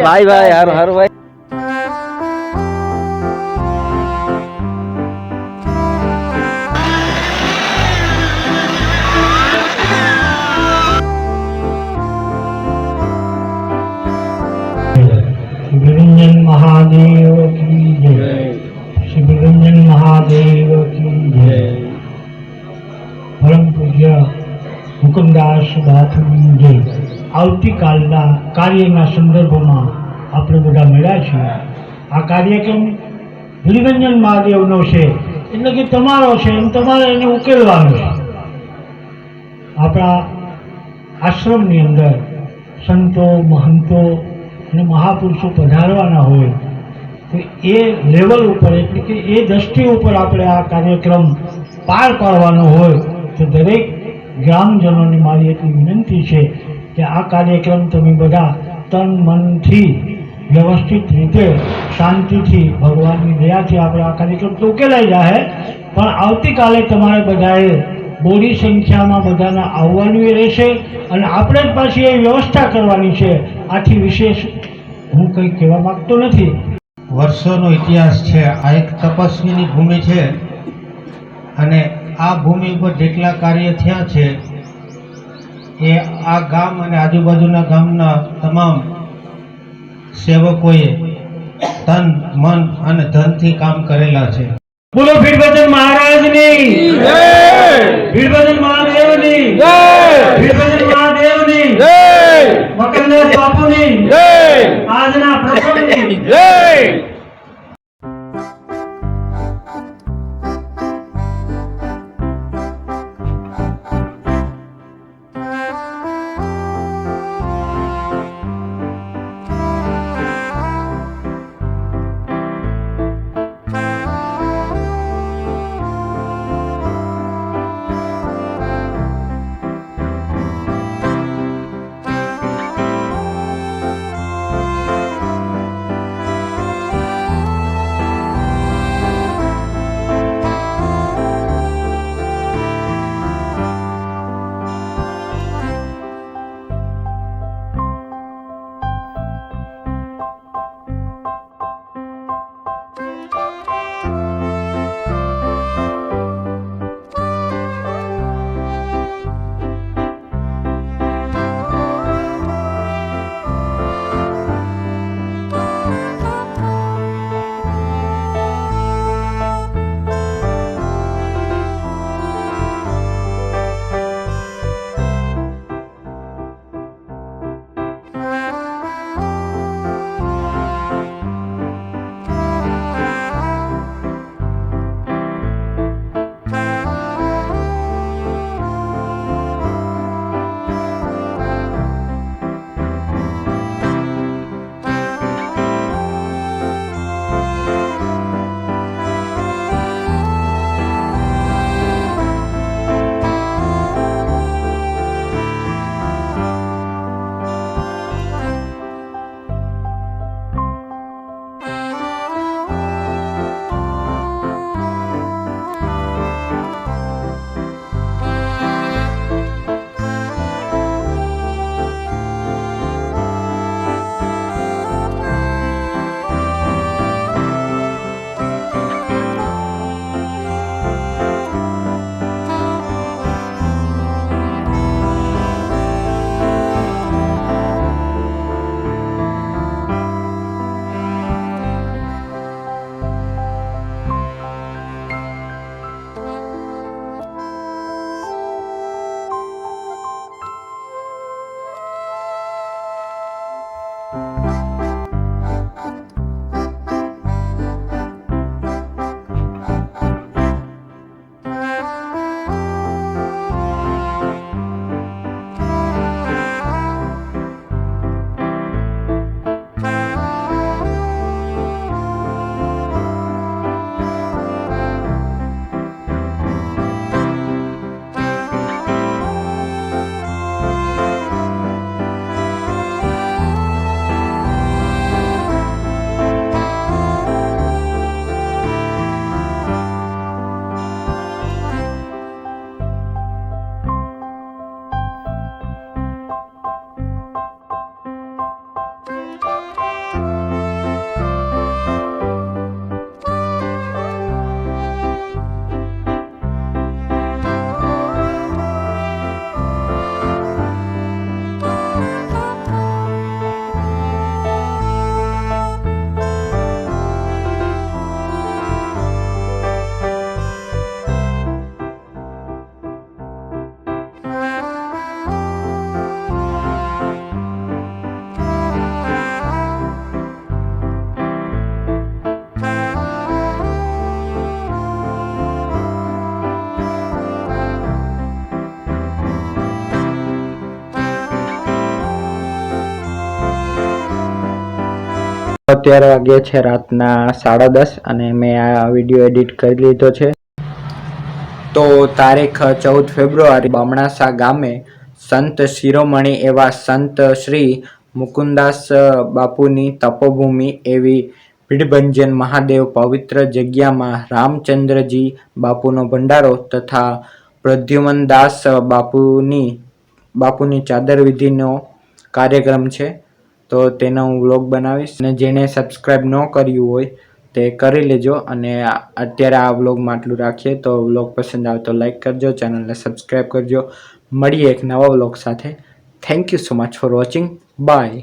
ભાઈ ભાઈ હારું હારું ભાઈ शिवरंजन महादेव की जय। शिवरंजन महादेव की जय। परम पूज्य हुकुमदास बापूની જય। આવતીકાલના કાર્યના સંદર્ભમાં આપણે બધા મળ્યા છીએ। આ કાર્યક્રમ નિરંજન મહાદેવનો છે, એટલે કે તમારો છે અને તમારે એને ઉકેલવાનો છે। આપણા આશ્રમની અંદર સંતો મહંતો અને મહાપુરુષો પધારવાના હોય તો એ લેવલ ઉપર એટલે કે એ દ્રષ્ટિ ઉપર આપણે આ કાર્યક્રમ પાર પાડવાનો હોય તો દરેક ગ્રામજનોને મારી એટલી વિનંતી છે કે આ કાર્યક્રમ તમે બધા તન મનથી વ્યવસ્થિત રીતે શાંતિથી ભગવાનની દયાથી આપણે આ કાર્યક્રમ તો ઉકેલાઈ જાય, પણ આવતીકાલે તમારે બધાએ બોડી સંખ્યામાં બધાને આવવાનું રહેશે અને આપણે જ પાછી એ વ્યવસ્થા કરવાની છે। આથી વિશેષ હું કંઈ કહેવા માંગતો નથી। વર્ષોનો ઇતિહાસ છે। આ એક તપસ્વીની ભૂમિ છે અને આ ભૂમિ પર જેટલા કાર્ય થયા છે એ આ ગામ અને આજુબાજુના ગામના તમામ સેવકોએ તન મન અને ધનથી કામ કરેલા છે। બોલો ભીડભજન મહારાજની જય। ભીડભજન મહાદેવની જય। ભીડભજન મહાદેવની જય। મકરદાસ બાપુની જય। આજના પ્રસંગની જય। અત્યારે વાગ્યે છે રાતના 10:30 અને મેં આ વિડીયો એડિટ કરી લીધો છે. તો તારીખ 14 ફેબ્રુઆરી બમણાસા ગામે સંત શિરોમણી એવા સંત શ્રી મુકુંદાસ બાપુની તપોભૂમિ એવી ભીડભંજન મહાદેવ પવિત્ર જગ્યામાં રામચંદ્રજી બાપુનો ભંડારો તથા પ્રદ્યુમનદાસ બાપુની ચાદર વિધિનો કાર્યક્રમ છે. તો તેનો હું વ્લોગ બનાવીશ અને જેને સબસ્ક્રાઈબ ન કર્યું હોય તે કરી લેજો. અને અત્યારે આ વ્લોગમાં આટલું રાખીએ. તો વ્લોગ પસંદ આવે તો લાઈક કરજો, ચેનલને સબસ્ક્રાઈબ કરજો. મળીએ એક નવા વ્લોગ સાથે. Thank you so much for watching. By.